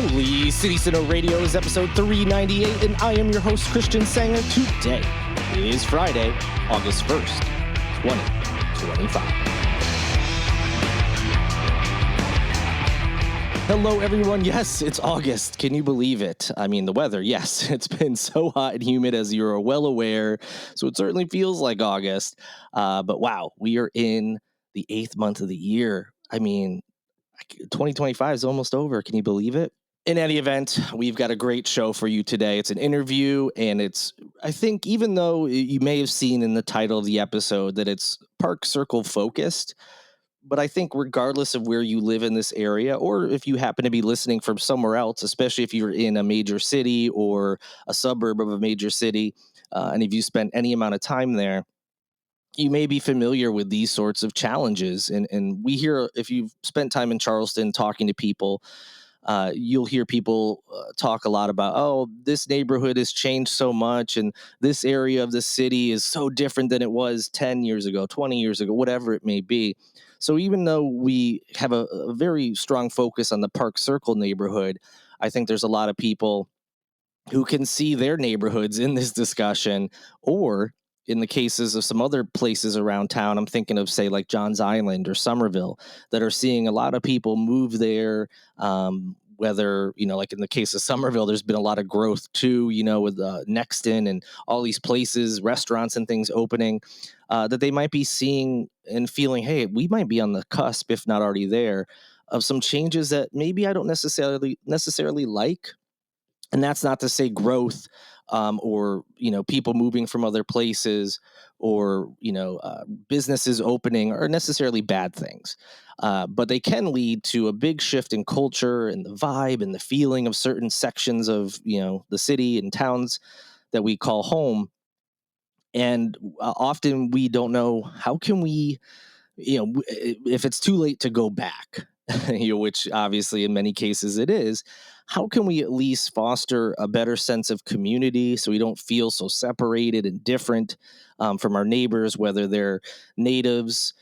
Holy City Center Radio is episode 398, and I am your host, Christian Sanger. Today is Friday, August 1st, 2025. Hello, everyone. Yes, it's August. Can you believe it? I mean, the weather, yes, it's been so hot and humid, as you're well aware, so it certainly feels like August. But wow, we are in the 8th month of the year. I mean, 2025 is almost over. Can you believe it? In any event, we've got a great show for you today. It's an interview, and I think, even though you may have seen in the title of the episode that it's Park Circle focused, but I think regardless of where you live in this area, or if you happen to be listening from somewhere else, especially if you're in a major city or a suburb of a major city, and if you spent any amount of time there, you may be familiar with these sorts of challenges. And we hear, if you've spent time in Charleston talking to people, you'll hear people talk a lot about, oh, this neighborhood has changed so much, and this area of the city is so different than it was 10 years ago, 20 years ago, whatever it may be. So even though we have a very strong focus on the Park Circle neighborhood, I think there's a lot of people who can see their neighborhoods in this discussion, or in the cases of some other places around town, I'm thinking of, say, like Johns Island or Somerville, that are seeing a lot of people move there. Whether, like in the case of Somerville, there's been a lot of growth too, with Nexton and all these places, restaurants and things opening, that they might be seeing and feeling, hey, we might be on the cusp, if not already there, of some changes that maybe I don't necessarily like. And that's not to say growth, or people moving from other places, or businesses opening are necessarily bad things, but they can lead to a big shift in culture and the vibe and the feeling of certain sections of the city and towns that we call home. And often we don't know, how can we, if it's too late to go back, which obviously in many cases it is, how can we at least foster a better sense of community so we don't feel so separated and different from our neighbors, whether they're natives,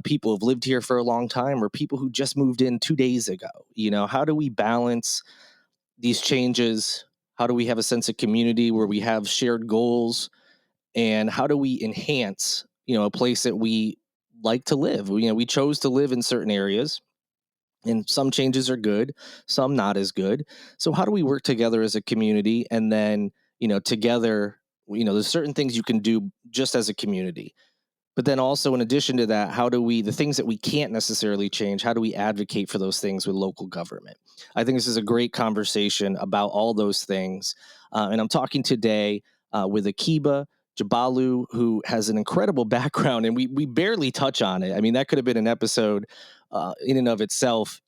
people who've lived here for a long time, or people who just moved in 2 days ago? How do we balance these changes? How do we have a sense of community where we have shared goals? And how do we enhance, a place that we like to live? We chose to live in certain areas, and some changes are good, some not as good. So how do we work together as a community? And then, together, there's certain things you can do just as a community. But then also, in addition to that, how do we, the things that we can't necessarily change, how do we advocate for those things with local government? I think this is a great conversation about all those things. And I'm talking today with Akiba Jabalu, who has an incredible background, and we barely touch on it. I mean, that could have been an episode in and of itself.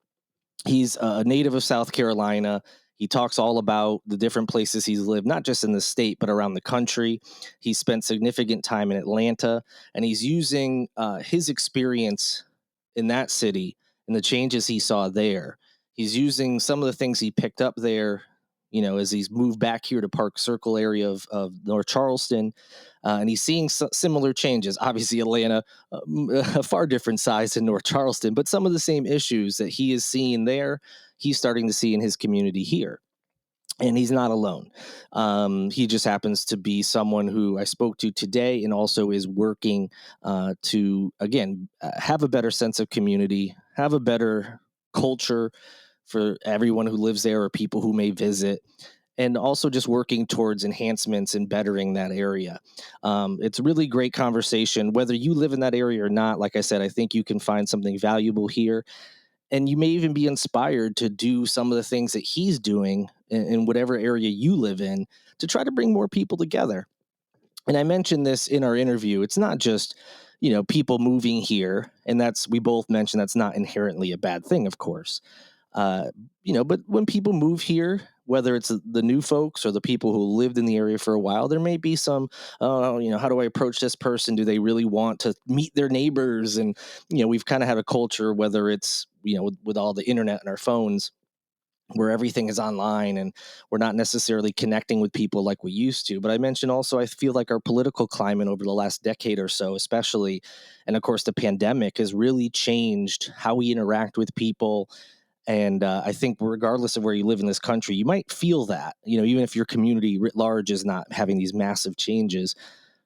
He's a native of South Carolina. He talks all about the different places he's lived, not just in the state, but around the country. He spent significant time in Atlanta, and he's using his experience in that city and the changes he saw there. He's using some of the things he picked up there, as he's moved back here to Park Circle area of North Charleston. And he's seeing similar changes. Obviously, Atlanta, a far different size than North Charleston, but some of the same issues that he is seeing there, he's starting to see in his community here. And he's not alone. He just happens to be someone who I spoke to today, and also is working to, again, have a better sense of community, have a better culture for everyone who lives there or people who may visit, and also just working towards enhancements and bettering that area. It's a really great conversation. Whether you live in that area or not, like I said, I think you can find something valuable here. And you may even be inspired to do some of the things that he's doing in whatever area you live in, to try to bring more people together. And I mentioned this in our interview. It's not just, people moving here. And we both mentioned that's not inherently a bad thing, of course. But when people move here, whether it's the new folks or the people who lived in the area for a while, there may be some, how do I approach this person? Do they really want to meet their neighbors? And, we've kind of had a culture, whether it's, with all the internet and our phones, where everything is online and we're not necessarily connecting with people like we used to. But I mentioned also, I feel like our political climate over the last decade or so, especially, and of course the pandemic, has really changed how we interact with people, And I think regardless of where you live in this country, you might feel that, even if your community writ large is not having these massive changes,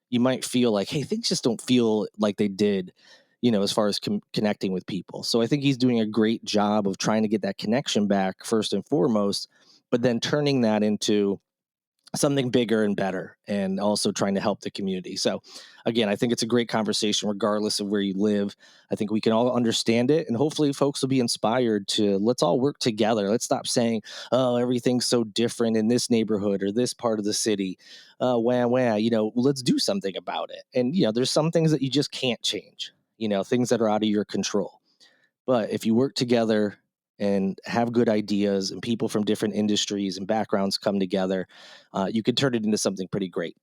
you might feel like, hey, things just don't feel like they did, as far as connecting with people. So I think he's doing a great job of trying to get that connection back first and foremost, but then turning that into something bigger and better, and also trying to help the community. So again, I think it's a great conversation regardless of where you live. I think we can all understand it, and hopefully folks will be inspired to, let's all work together. Let's stop saying, oh, everything's so different in this neighborhood or this part of the city. Wah wah, let's do something about it. And there's some things that you just can't change, things that are out of your control. But if you work together and have good ideas, and people from different industries and backgrounds come together, you can turn it into something pretty great.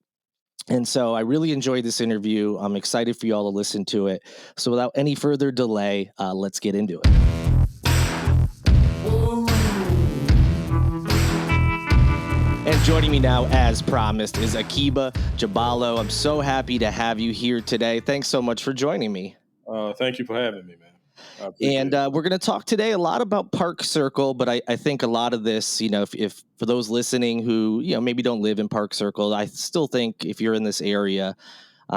And so I really enjoyed this interview. I'm excited for you all to listen to it. So without any further delay, let's get into it. And joining me now, as promised, is Akiba Jabalo. I'm so happy to have you here today. Thanks so much for joining me. Thank you for having me, man. And we're going to talk today a lot about Park Circle, but I think a lot of this, if for those listening who, maybe don't live in Park Circle, I still think if you're in this area,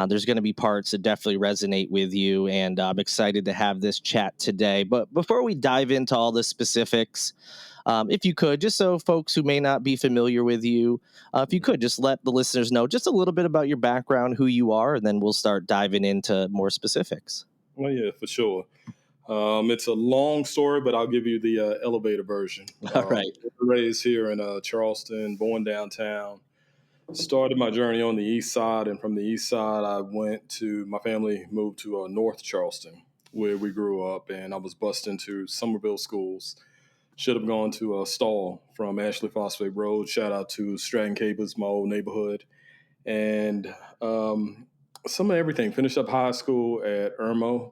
there's going to be parts that definitely resonate with you. And I'm excited to have this chat today. But before we dive into all the specifics, if you could, just so folks who may not be familiar with you, if you could just let the listeners know just a little bit about your background, who you are, and then we'll start diving into more specifics. Well, yeah, for sure. It's a long story, but I'll give you the elevator version. All right. Raised here in Charleston, born downtown. Started my journey on the east side, and from the east side, my family moved to North Charleston, where we grew up, and I was bused into Somerville schools. Should have gone to Stall from Ashley Phosphate Road. Shout out to Stratton Capers, my old neighborhood. And some of everything. Finished up high school at Irmo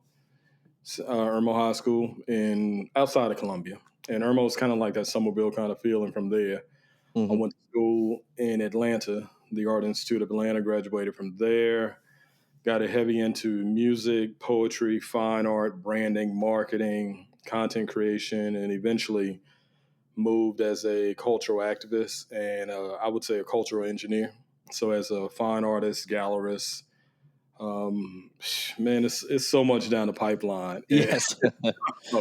High School in outside of Columbia. And Irmo's kind of like that Somerville kind of feeling from there. I went to school in Atlanta, the Art Institute of Atlanta, graduated from there, got a heavy into music, poetry, fine art, branding, marketing, content creation, and eventually moved as a cultural activist and I would say a cultural engineer. So as a fine artist, gallerist, man, it's so much down the pipeline. Yes. Yeah,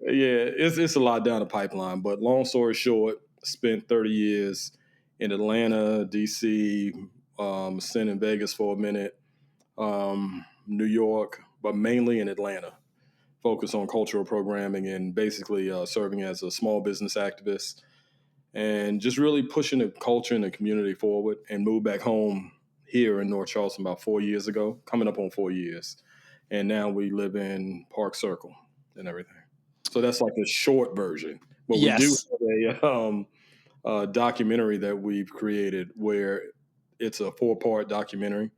it's a lot down the pipeline. But long story short, spent 30 years in Atlanta, DC, staying in Vegas for a minute, New York, but mainly in Atlanta. Focus on cultural programming and basically serving as a small business activist and just really pushing the culture and the community forward, and moved back home here in North Charleston about 4 years ago, coming up on 4 years. And now we live in Park Circle and everything. So that's like a short version. But we do Yes. have a documentary that we've created where it's a 4-part documentary.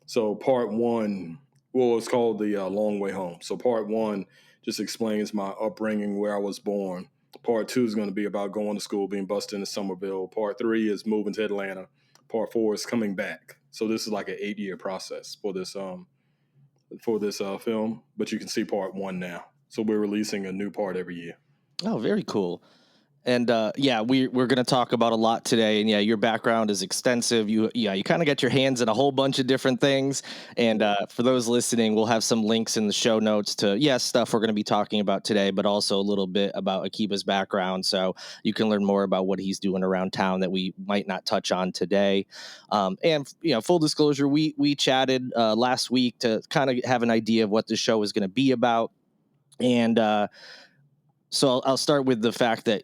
So part one, well, it's called the Long Way Home. So part one just explains my upbringing, where I was born. Part two is going to be about going to school, being bused into Somerville. Part three is moving to Atlanta. Part four is coming back. So this is like an 8-year process for this film. But you can see part one now. So we're releasing a new part every year. Oh, very cool. And yeah, we're going to talk about a lot today. And yeah, your background is extensive. You kind of get your hands in a whole bunch of different things. And for those listening, we'll have some links in the show notes to stuff we're going to be talking about today, but also a little bit about Akiba's background, so you can learn more about what he's doing around town that we might not touch on today. And full disclosure, we chatted last week to kind of have an idea of what the show is going to be about. And so I'll start with the fact that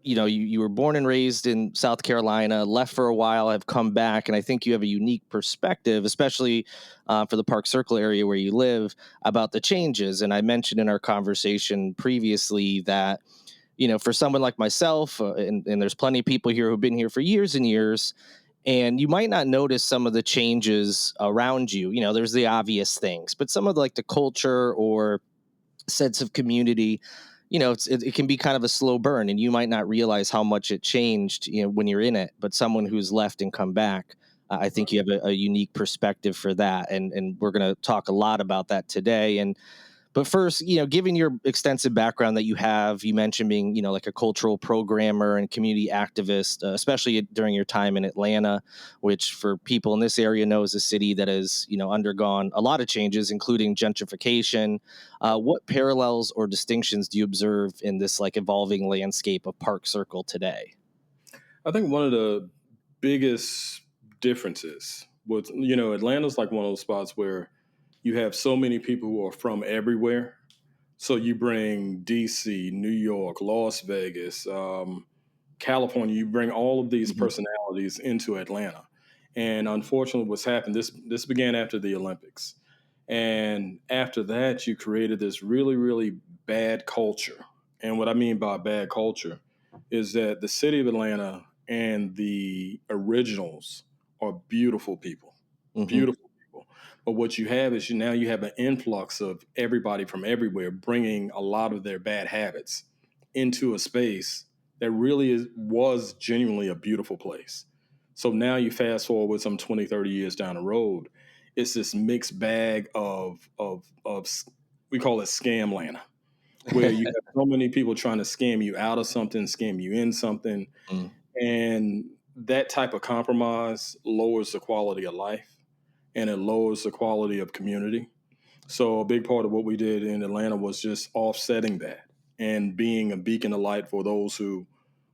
you were born and raised in South Carolina, left for a while, have come back, and I think you have a unique perspective, especially for the Park Circle area where you live, about the changes. And I mentioned in our conversation previously that for someone like myself, and there's plenty of people here who've been here for years and years, and you might not notice some of the changes around you. There's the obvious things, but some of the culture or sense of community, it can be kind of a slow burn, and you might not realize how much it changed when you're in it. But someone who's left and come back, I think you have a unique perspective for that, and we're going to talk a lot about that today. And But first, given your extensive background that you have, you mentioned being, like a cultural programmer and community activist, especially during your time in Atlanta, which for people in this area know is a city that has, undergone a lot of changes, including gentrification. What parallels or distinctions do you observe in this like evolving landscape of Park Circle today? I think one of the biggest differences was, Atlanta's like one of those spots where you have so many people who are from everywhere. So you bring DC, New York, Las Vegas, California, you bring all of these Hmm. personalities into Atlanta. And unfortunately, what's happened, this began after the Olympics. And after that, you created this really, really bad culture. And what I mean by bad culture is that the city of Atlanta and the originals are beautiful people, Hmm. beautiful people. But what you have is now you have an influx of everybody from everywhere bringing a lot of their bad habits into a space that really was genuinely a beautiful place. So now you fast forward some 20, 30 years down the road, it's this mixed bag of we call it scam Lana, where you have so many people trying to scam you out of something, scam you in something, and that type of compromise lowers the quality of life and it lowers the quality of community. So a big part of what we did in Atlanta was just offsetting that and being a beacon of light for those who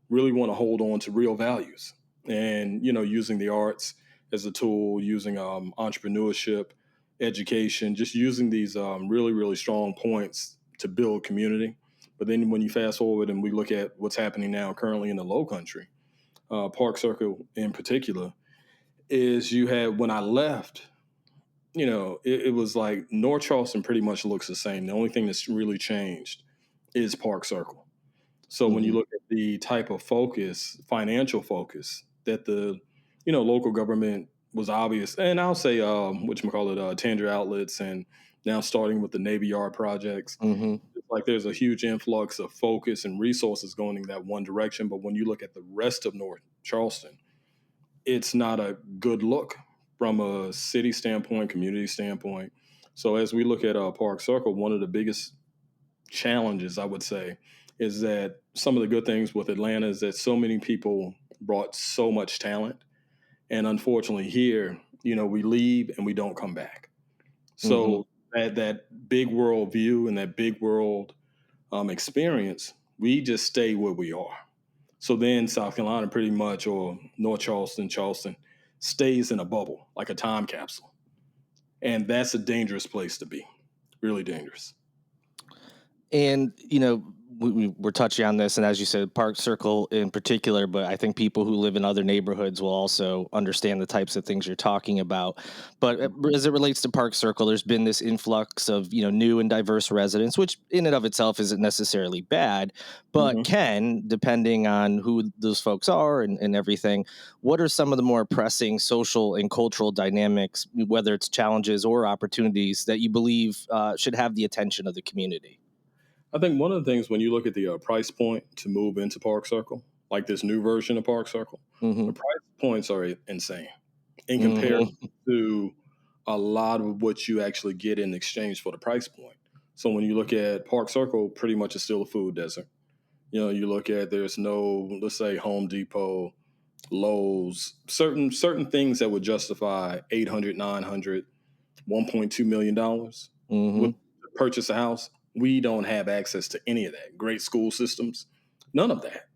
really want to hold on to real values and using the arts as a tool, using entrepreneurship, education, just using these really, really strong points to build community. But then when you fast forward and we look at what's happening now currently in the low country, Park Circle in particular, is you had when I left, it was like North Charleston pretty much looks the same. The only thing that's really changed is Park Circle. So when you Hmm. look at the type of focus, financial focus that the local government was obvious, and I'll say what you call it, Tanger outlets, and now starting with the Navy Yard projects, Hmm. it's like there's a huge influx of focus and resources going in that one direction. But when you look at the rest of North Charleston, it's not a good look from a city standpoint, community standpoint. So as we look at Park Circle, one of the biggest challenges, I would say, is that some of the good things with Atlanta is that so many people brought so much talent. And unfortunately, here, we leave and we don't come back. Hmm. So that big world view and that big world experience, we just stay where we are. So then South Carolina pretty much, or North Charleston, Charleston, stays in a bubble, like a time capsule. And that's a dangerous place to be, really dangerous. And we're touching on this, and as you said, Park Circle in particular, but I think people who live in other neighborhoods will also understand the types of things you're talking about. But as it relates to Park Circle, there's been this influx of new and diverse residents, which in and of itself isn't necessarily bad, but Mhm. can, depending on who those folks are and everything. What are some of the more pressing social and cultural dynamics, whether it's challenges or opportunities, that you believe should have the attention of the community? I think one of the things when you look at the price point to move into Park Circle, like this new version of Park Circle, the Hmm. price points are insane in comparison Hmm. to a lot of what you actually get in exchange for the price point. So when you look at Park Circle, pretty much it's still a food desert. You look at there's no, let's say, Home Depot, Lowe's, certain things that would justify 800, 900, $1.2 million Hmm. with to purchase a house. We don't have access to any of that. Great school systems, none of that.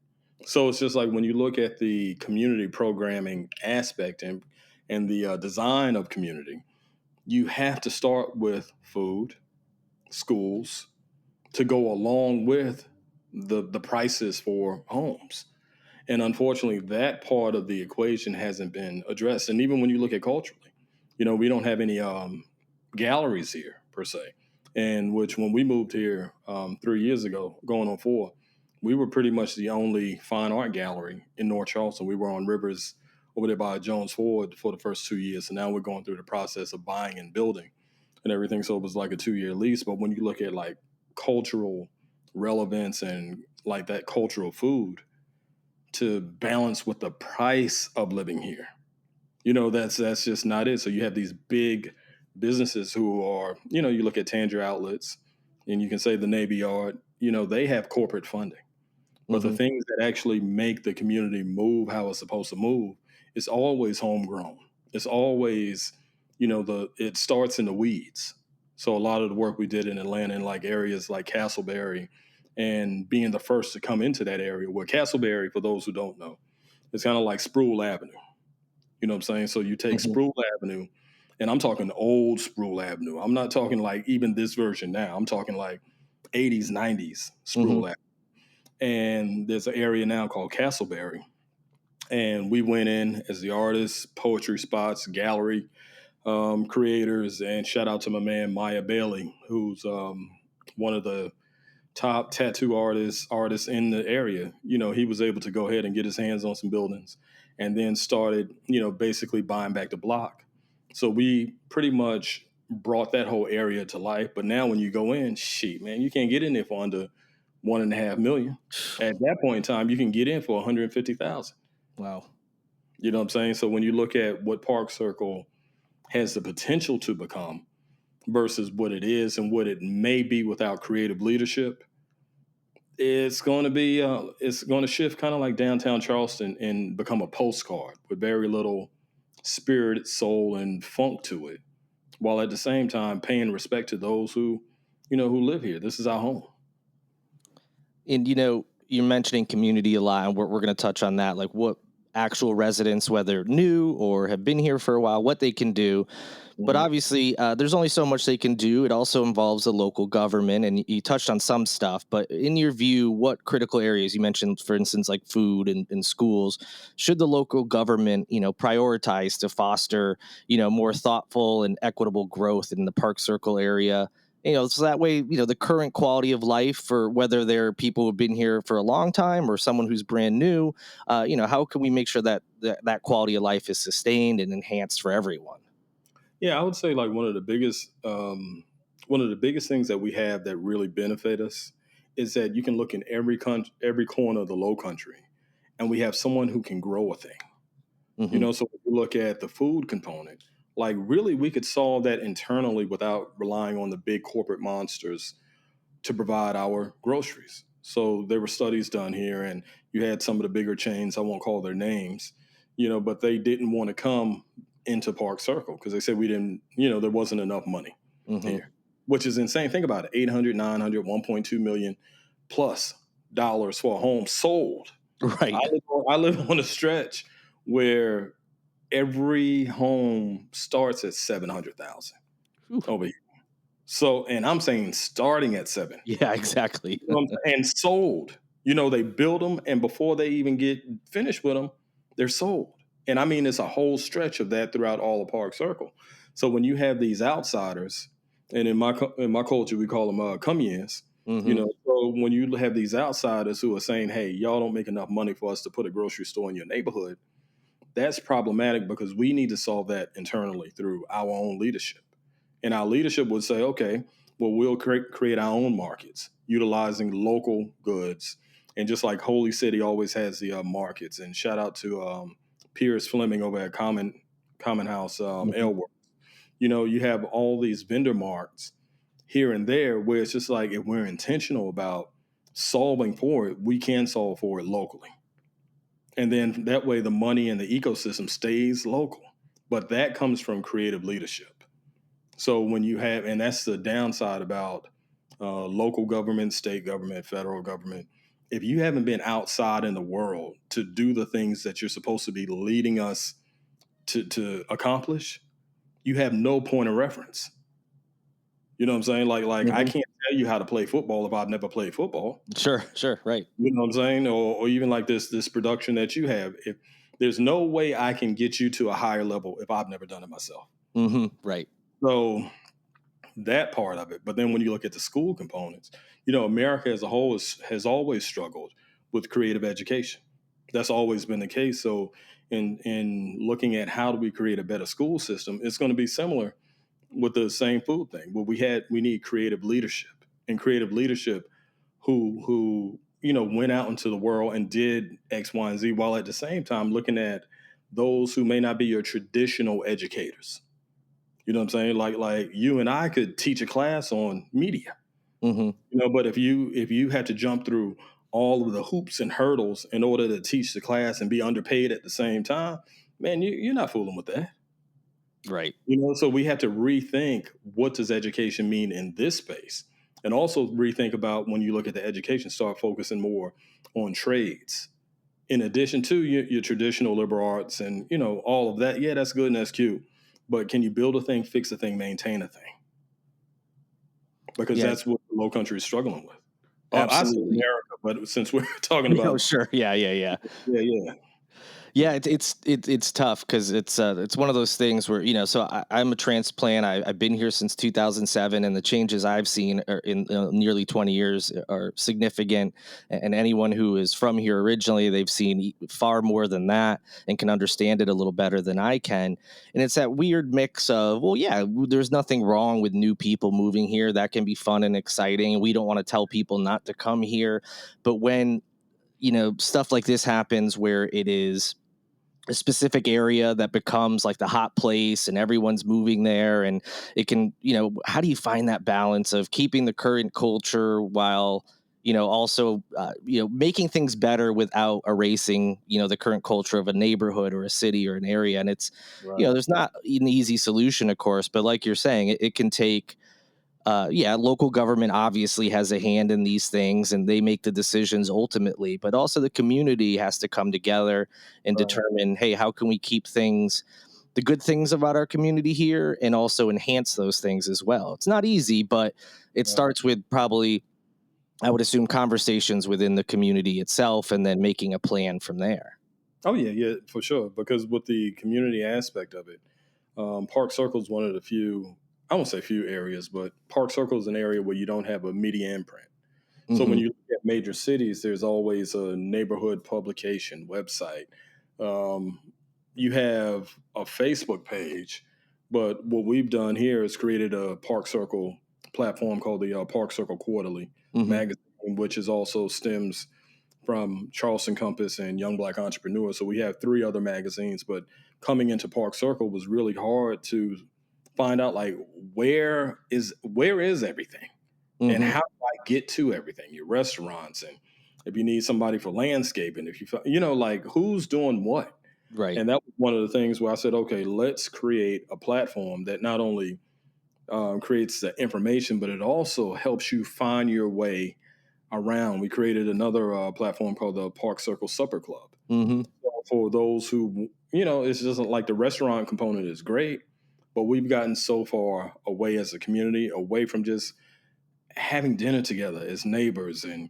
So it's just like when you look at the community programming aspect and the design of community, you have to start with food, schools, to go along with the prices for homes. And unfortunately, that part of the equation hasn't been addressed. And even when you look at culturally, we don't have any galleries here per se. And which when we moved here 3 years ago, going on four, we were pretty much the only fine art gallery in North Charleston. We were on Rivers over there by Jones Ford for the first 2 years. And now we're going through the process of buying and building and everything. So it was like a 2 year lease. But when you look at like cultural relevance and like that cultural food, to balance with the price of living here. That's just not it. So you have these big businesses who are, you look at Tanger outlets, and you can say the Navy Yard, they have corporate funding. But the Hmm. things that actually make the community move how it's supposed to move, it's always homegrown. It's always, it starts in the weeds. So a lot of the work we did in Atlanta in like areas like Castleberry and being the first to come into that area, where Castleberry, for those who don't know, it's kind of like Sproul Avenue. You know what I'm saying? So you take Hmm. Sproul Avenue, and I'm talking old Sproul Avenue. I'm not talking like even this version now. I'm talking like 80s, 90s Hmm. Sproul Avenue. And there's an area now called Castleberry. And we went in as the artists, poetry spots, gallery creators, and shout out to my man Maya Bailey, who's one of the top tattoo artists in the area. He was able to go ahead and get his hands on some buildings, and then started basically buying back the block. So we pretty much brought that whole area to life. But now when you go in, shit, man, you can't get in there for under 1.5 million. At that point in time, you can get in for 150,000. Wow. You know what I'm saying? So when you look at what Park Circle has the potential to become versus what it is and what it may be without creative leadership, it's going to shift kind of like downtown Charleston and become a postcard with very little spirit, soul, and funk to it, while at the same time paying respect to those who live here. This is our home. And you're mentioning community a lot, and we're going to touch on that, like what actual residents, whether new or have been here for a while, what they can do. But Mhm. obviously, there's only so much they can do. It also involves the local government, and you touched on some stuff. But in your view, what critical areas you mentioned, for instance, like food and schools, should the local government, prioritize to foster, more thoughtful and equitable growth in the Park Circle area? So that way, the current quality of life for whether they're people who've been here for a long time or someone who's brand new, how can we make sure that quality of life is sustained and enhanced for everyone? Yeah, I would say like one of the biggest things that we have that really benefit us is that you can look in every corner of the Low Country, and we have someone who can grow a thing. Hmm. So if you look at the food component, like really we could solve that internally without relying on the big corporate monsters to provide our groceries. So there were studies done here, and you had some of the bigger chains. I won't call their names, but they didn't want to come into Park Circle because they said we didn't, there wasn't enough money Hmm. here, which is insane. Think about it: 800, 900, 1.2 million plus dollars for a home sold. I Right. live I live on a stretch where every home starts at 700,000 Whew. over here. So, and I'm saying starting at seven. Yeah, exactly. And sold. They build them, and before they even get finished with them, they're sold. And I mean, it's a whole stretch of that throughout all of Park Circle. So when you have these outsiders, and in my culture we call them come-ins, Hmm. so when you have these outsiders who are saying, "Hey, y'all don't make enough money for us to put a grocery store in your neighborhood," that's problematic because we need to solve that internally through our own leadership. And our leadership would say, okay, well, we'll create our own markets utilizing local goods. And just like Holy City always has the markets, and shout out to Pierce Fleming over at Common House, Hmm. Elworth. You have all these vendor marts here and there where it's just like if we're intentional about solving for it, we can solve for it locally. And then that way the money and the ecosystem stays local. But that comes from creative leadership. So when you have, and that's the downside about local government, state government, federal government. If you haven't been outside in the world to do the things that you're supposed to be leading us to accomplish, you have no point of reference. You know what I'm saying? Like I Hmm. can't tell you how to play football if I've never played football. Sure, sure, right. You know what I'm saying? Or even like this production that you have. If there's no way I can get you to a higher level if I've never done it myself. Hmm. Right. So that part of it. But then when you look at the school components, America as a whole has always struggled with creative education. That's always been the case. So in looking at how do we create a better school system, it's going to be similar with the same food thing. But we need creative leadership, and creative leadership who went out into the world and did X, Y, and Z, while at the same time looking at those who may not be your traditional educators. You know what I'm saying? Like you and I could teach a class on media. Hmm. But if you had to jump through all of the hoops and hurdles in order to teach the class and be underpaid at the same time, man, you're not fooling with that. Right. So we have to rethink, what does education mean in this space, and also rethink about, when you look at the education, start focusing more on trades in addition to your traditional liberal arts and all of that. Yeah, that's good and that's cute, but can you build a thing, fix a thing, maintain a thing? Because Yeah. that's what the Low Country is struggling with. I say Absolutely. America, but since we're talking Oh, about, sure. Yeah. Yeah. Yeah. yeah, yeah, Yeah, it's tough because it's one of those things where so I'm a transplant. I've been here since 2007, and the changes I've seen in nearly 20 years are significant. And anyone who is from here originally, they've seen far more than that and can understand it a little better than I can. And it's that weird mix of, well, yeah, there's nothing wrong with new people moving here. That can be fun and exciting. We don't want to tell people not to come here, but when stuff like this happens where it is a specific area that becomes like the hot place and everyone's moving there, and it can how do you find that balance of keeping the current culture while also making things better without erasing the current culture of a neighborhood or a city or an area. And it's right, there's not an easy solution, of course, but like you're saying, it can take yeah, local government obviously has a hand in these things and they make the decisions ultimately, but also the community has to come together and right, determine, hey, how can we keep the good things about our community here and also enhance those things as well. It's not easy, but it right. starts with probably, I would assume, conversations within the community itself and then making a plan from there. Oh yeah, yeah, for sure. Because with the community aspect of it, Park Circle is one of the few. I won't say few areas, but Park Circle is an area where you don't have a media imprint. So when Hmm. you look at major cities, there's always a neighborhood publication website. Um, you have a Facebook page, but what we've done here is created a Park Circle platform called the Park Circle Quarterly Hmm. magazine, which is also stems from Charleston Compass and Young Black Entrepreneur. So we have three other magazines, but coming into Park Circle was really hard to find out, like, where is everything, and Hmm. how do I get to everything? Your restaurants, and if you need somebody for landscaping, if like, who's doing what. Right. And that was one of the things where I said, okay, let's create a platform that not only creates the information, but it also helps you find your way around. We created another platform called the Park Circle Supper Club. Hmm. So for those who, it's just like, the restaurant component is great, but we've gotten so far away as a community, away from just having dinner together as neighbors. And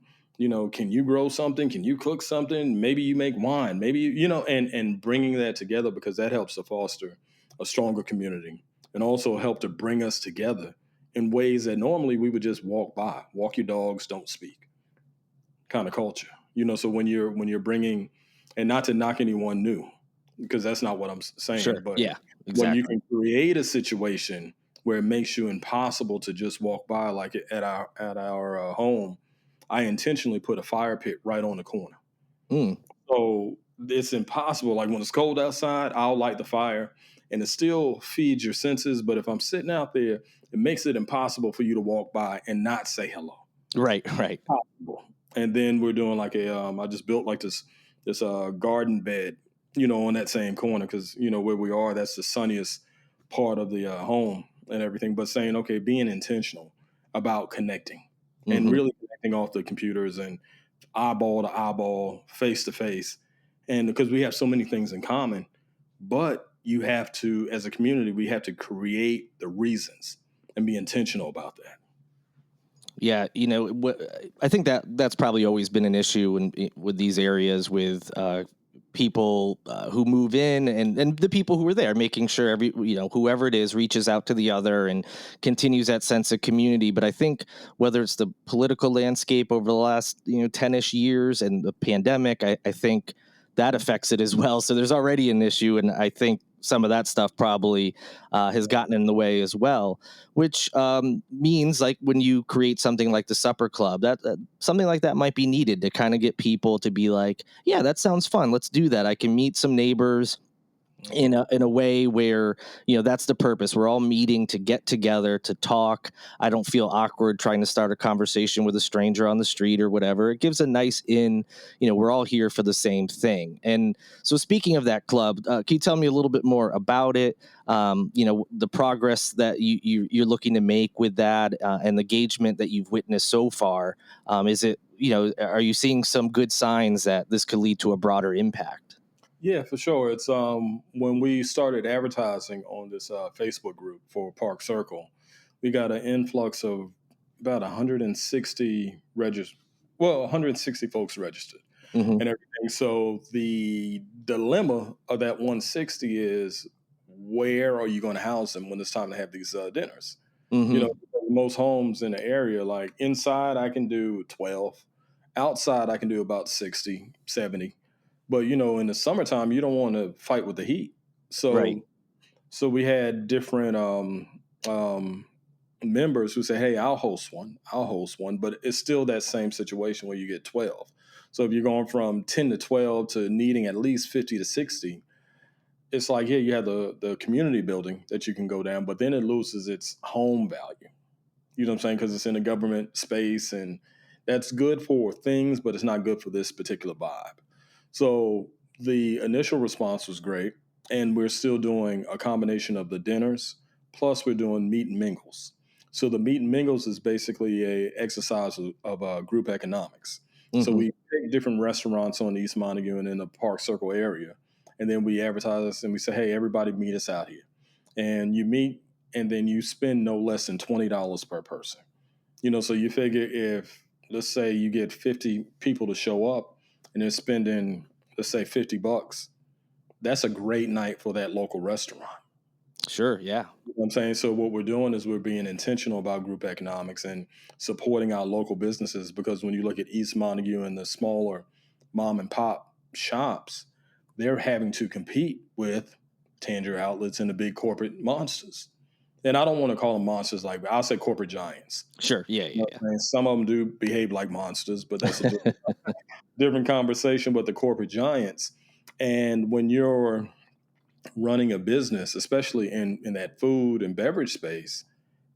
can you grow something, can you cook something, maybe you make wine, maybe and bringing that together, because that helps to foster a stronger community, and also help to bring us together in ways that normally we would just walk your dogs, don't speak kind of culture. So when you're bringing, and not to knock anyone new, because that's not what I'm saying, Sure. but Yeah, when you exactly. can create a situation where it makes you impossible to just walk by, like at our home, I intentionally put a fire pit right on the corner. Mm, So it's impossible. Like, when it's cold outside, I'll light the fire, and it still feeds your senses. But if I'm sitting out there, it makes it impossible for you to walk by and not say hello. right. Right. Possible. And then we're doing like I just built like this garden bed, on that same corner, because where we are, that's the sunniest part of the home and everything. But saying, okay, being intentional about connecting, and Hmm. really connecting off the computers, and eyeball to eyeball, face to face, and because we have so many things in common, but you have to, as a community, we have to create the reasons and be intentional about that. Yeah, I think that's probably always been an issue with these areas with people who move in and the people who are there, making sure whoever it is reaches out to the other and continues that sense of community. But I think whether it's the political landscape over the last 10ish years and the pandemic, I think that affects it as well. So there's already an issue, and I think some of that stuff probably has gotten in the way as well, which means like when you create something like the supper club, that something like that might be needed to kind of get people to be like, yeah, that sounds fun, let's do that. I can meet some neighbors in a way where that's the purpose. We're all meeting to get together to talk. I don't feel awkward trying to start a conversation with a stranger on the street or whatever. It gives a nice we're all here for the same thing. And so speaking of that club, can you tell me a little bit more about it? The progress that you're looking to make with that, and the engagement that you've witnessed so far. Is it, are you seeing some good signs that this could lead to a broader impact? Yeah, for sure. It's when we started advertising on this Facebook group for Park Circle, we got an influx of about 160 well, 160 folks registered Hmm. and everything. So the dilemma of that 160 is, where are you going to house them when it's time to have these dinners? Hmm. Most homes in the area, like inside, I can do 12, outside, I can do about 60, 70. But in the summertime, you don't want to fight with the heat. Right. So we had different members who say, "Hey, I'll host one," but it's still that same situation where you get 12. So if you're going from 10 to 12 to needing at least 50 to 60, it's like, yeah, you have the community building that you can go down, but then it loses its home value. You know what I'm saying? Because it's in a government space, and that's good for things, but it's not good for this particular vibe. So the initial response was great, and we're still doing a combination of the dinners, plus we're doing meet and mingles. So the meet and mingles is basically a exercise of group economics. So Hmm. we pick different restaurants on East Montague and in the Park Circle area, and then we advertise and we say, "Hey, everybody, meet us out here." And you meet, and then you spend no less than $20 per person. So you figure, if let's say you get 50 people to show up and they're spending, let's say, $50, that's a great night for that local restaurant. Sure. Yeah. You know what I'm saying? So what we're doing is we're being intentional about group economics and supporting our local businesses, because when you look at East Montague and the smaller mom and pop shops, they're having to compete with Tanger outlets and the big corporate monsters. And I don't want to call them monsters, like, I'll say corporate giants. Sure. Yeah. You know Yeah. what I'm saying? Some of them do behave like monsters, but that's a different conversation. But the corporate giants, and when you're running a business, especially in that food and beverage space,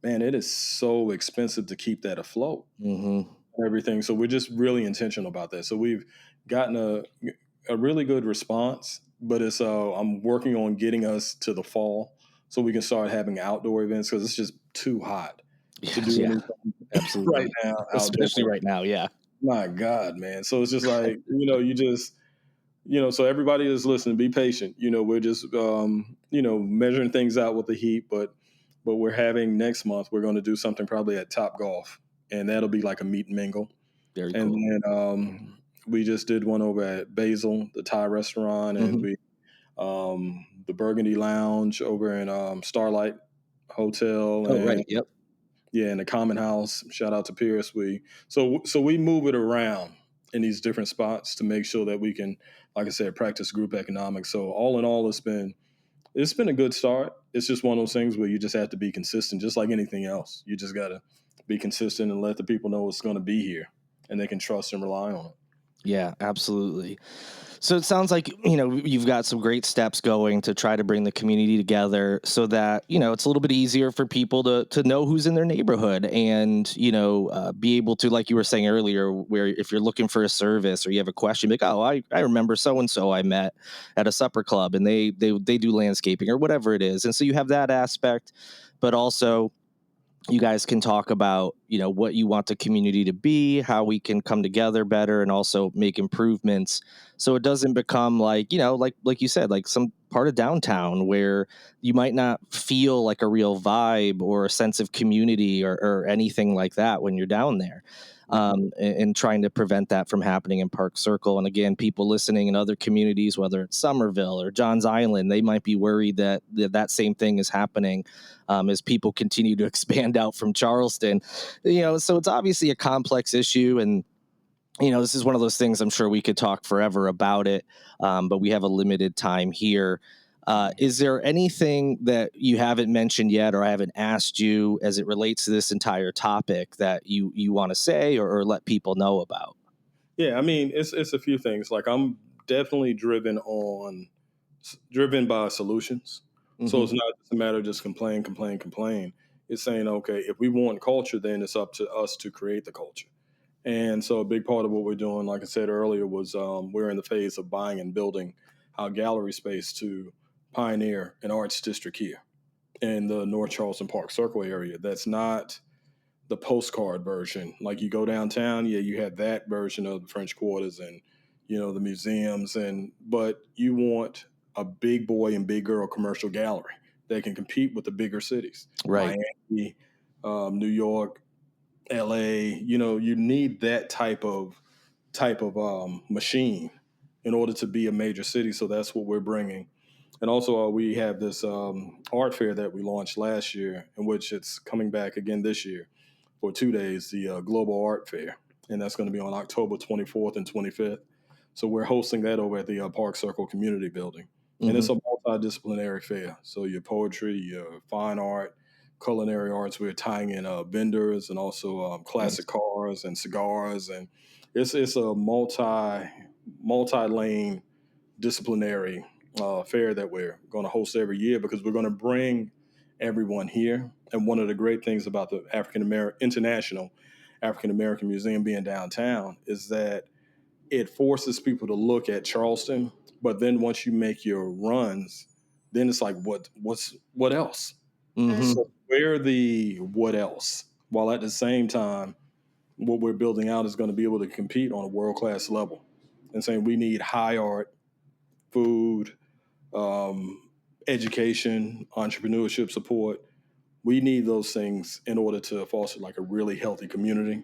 man, it is so expensive to keep that afloat Hmm. and everything. So we're just really intentional about that. So we've gotten a really good response, but it's I'm working on getting us to the fall so we can start having outdoor events, because it's just too hot to Yeah. do Yeah. anything right Absolutely. now Especially outdoors. right now. Yeah. My God, man. So it's just like, you just, so everybody is listening, be patient. We're just, measuring things out with the heat, but we're having next month, we're going to do something probably at Top Golf, and that'll be like a meet and mingle. Very And cool. then we just did one over at Basil, the Thai restaurant, and Hmm. the Burgundy Lounge over in Starlight Hotel, Oh, right. and Yep. yeah, in the Common House. Shout out to Pierce. So we move it around in these different spots to make sure that we can, like I said, practice group economics. So all in all, it's been a good start. It's just one of those things where you just have to be consistent, just like anything else. You just got to be consistent and let the people know it's going to be here, and they can trust and rely on it. Yeah, absolutely. So it sounds like, you've got some great steps going to try to bring the community together so that, it's a little bit easier for people to know who's in their neighborhood and, be able to, like you were saying earlier, where if you're looking for a service or you have a question, like, oh, I remember so-and-so I met at a supper club and they do landscaping or whatever it is. And so you have that aspect, but also you guys can talk about what you want the community to be, how we can come together better, and also make improvements so it doesn't become like like you said, like some part of downtown where you might not feel like a real vibe or a sense of community or anything like that when you're down there. Mhm. And trying to prevent that from happening in Park Circle. And again, people listening in other communities, whether it's Somerville or Johns Island, they might be worried that same thing is happening as people continue to expand out from Charleston. So it's obviously a complex issue, and this is one of those things I'm sure we could talk forever about it, but we have a limited time here. Is there anything that you haven't mentioned yet, or I haven't asked you as it relates to this entire topic that you want to say or let people know about? Yeah, I mean, it's a few things. Like, I'm definitely driven on driven by solutions. So Hmm. it's not just a matter of just complain, complain, complain. It's saying, okay, if we want culture, then it's up to us to create the culture. And so a big part of what we're doing, like I said earlier, was we're in the phase of buying and building our gallery space to pioneer an arts district here in the North Charleston Park Circle area. That's not the postcard version. Like you go downtown, yeah, you have that version of the French Quarters and the museums, and but you want a big boy and big girl commercial gallery that can compete with the bigger cities, Right. Miami, New York, LA. You need that type of machine in order to be a major city. So that's what we're bringing. And also, we have this art fair that we launched last year, in which it's coming back again this year for 2 days, the Global Art Fair. And that's going to be on October 24th and 25th. So we're hosting that over at the Park Circle Community Building. And Hmm. it's a multidisciplinary fair. So your poetry, your fine art, culinary arts, we're tying in vendors and also classic Nice. cars and cigars. And it's a multi-lane disciplinary fair that we're going to host every year because we're going to bring everyone here. And one of the great things about the International African American Museum being downtown is that it forces people to look at Charleston. But then once you make your runs, then it's like what else? Hmm. So where the what else? While at the same time, what we're building out is going to be able to compete on a world class level. And saying we need high art, food, um, education, entrepreneurship support. We need those things in order to foster like a really healthy community,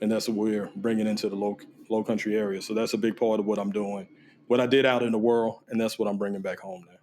and that's what we're bringing into the low country area. So that's a big part of what I'm doing, what I did out in the world, and that's what I'm bringing back home now.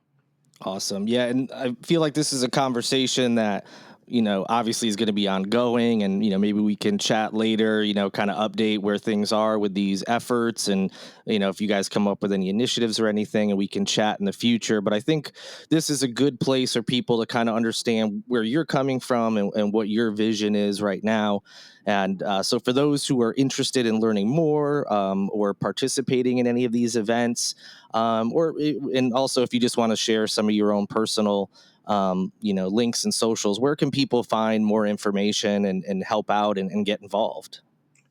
Awesome. Yeah. And I feel like this is a conversation that, obviously is going to be ongoing. And, maybe we can chat later, kind of update where things are with these efforts. And, if you guys come up with any initiatives or anything, and we can chat in the future. But I think this is a good place for people to kind of understand where you're coming from and what your vision is right now. And so for those who are interested in learning more or participating in any of these events, and also if you just want to share some of your own personal links and socials, where can people find more information and help out and get involved?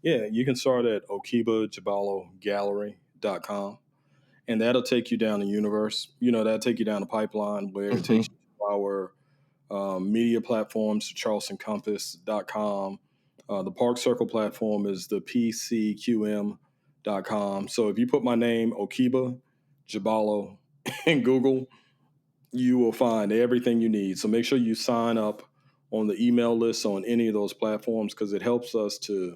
Yeah, you can start at okibajabalogallery.com, and that'll take you down the universe. That'll take you down the pipeline where it Hmm. takes you to our media platforms, charlestoncompass.com. The Park Circle platform is the pcqm.com. So if you put my name, Okiba Jabalo, in Google, you will find everything you need. So make sure you sign up on the email list on any of those platforms because it helps us to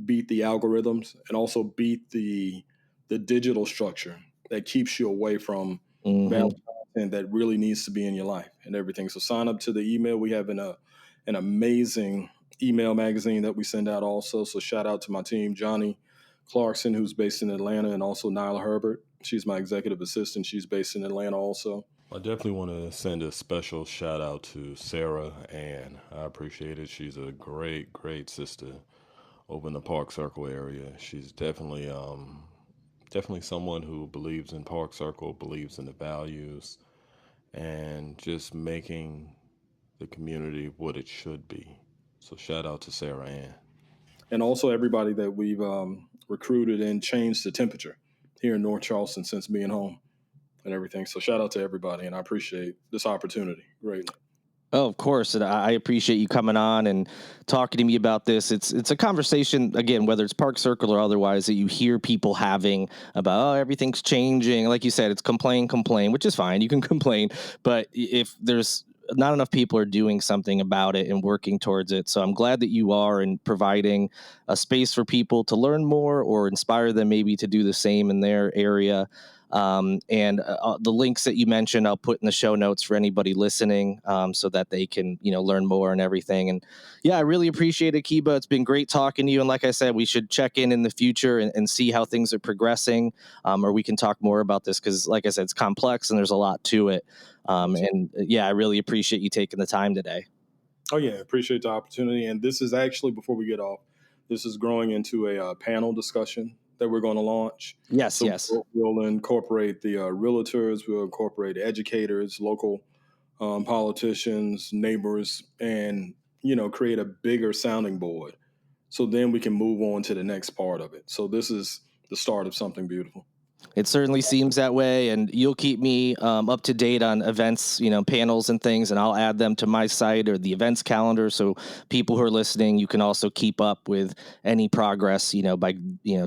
beat the algorithms and also beat the digital structure that keeps you away from Hmm. valuable content that really needs to be in your life and everything. So sign up to the email. We have an amazing email magazine that we send out also. So shout out to my team, Johnny Clarkson, who's based in Atlanta, and also Nyla Herbert. She's my executive assistant. She's based in Atlanta also. I definitely want to send a special shout out to Sarah Ann. I appreciate it. She's a great, great sister over in the Park Circle area. She's definitely someone who believes in Park Circle, believes in the values, and just making the community what it should be. So shout out to Sarah Ann. And also everybody that we've recruited and changed the temperature here in North Charleston since being home and everything. So shout out to everybody, and I appreciate this opportunity greatly. Oh, of course, and I appreciate you coming on and talking to me about this. It's a conversation again, whether it's Park Circle or otherwise, that you hear people having about everything's changing. Like you said, it's complain, complain, which is fine. You can complain, but if there's not enough people are doing something about it and working towards it. So I'm glad that you are and providing a space for people to learn more or inspire them maybe to do the same in their area. And the links that you mentioned, I'll put in the show notes for anybody listening, so that they can, learn more and everything. And yeah, I really appreciate it, Kiba. It's been great talking to you. And like I said, we should check in the future and see how things are progressing, or we can talk more about this because, like I said, it's complex and there's a lot to it. And yeah, I really appreciate you taking the time today. Oh yeah, appreciate the opportunity. And this is actually before we get off, this is growing into a panel discussion that we're going to launch. Yes, So yes. we'll incorporate the realtors, we'll incorporate educators, local politicians, neighbors, and create a bigger sounding board. So then we can move on to the next part of it. So this is the start of something beautiful. It certainly seems that way, and you'll keep me up to date on events, panels and things, and I'll add them to my site or the events calendar. So people who are listening, you can also keep up with any progress, by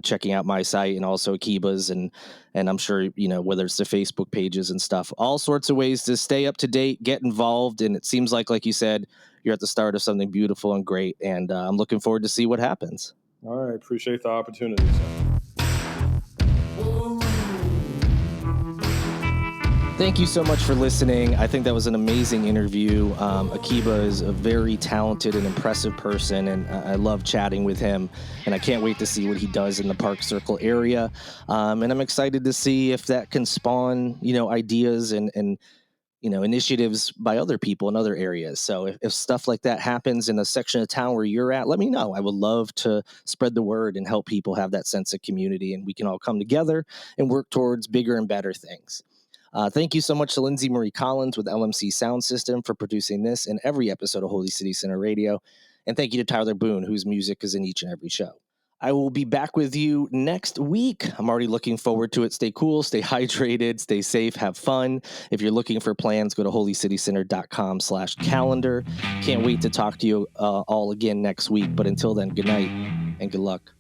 checking out my site and also Akiba's, and I'm sure whether it's the Facebook pages and stuff, all sorts of ways to stay up to date, get involved, and it seems like you said, you're at the start of something beautiful and great, and I'm looking forward to see what happens. All right, appreciate the opportunity, sir. Thank you so much for listening. I think that was an amazing interview. Akiba is a very talented and impressive person, and I love chatting with him. And I can't wait to see what he does in the Park Circle area. And I'm excited to see if that can spawn, ideas and initiatives by other people in other areas. So if stuff like that happens in a section of town where you're at, let me know. I would love to spread the word and help people have that sense of community, and we can all come together and work towards bigger and better things. Thank you so much to Lindsay Marie Collins with LMC Sound System for producing this and every episode of Holy City Center Radio. And thank you to Tyler Boone, whose music is in each and every show. I will be back with you next week. I'm already looking forward to it. Stay cool, stay hydrated, stay safe, have fun. If you're looking for plans, go to holycitycenter.com/calendar. Can't wait to talk to you all again next week. But until then, good night and good luck.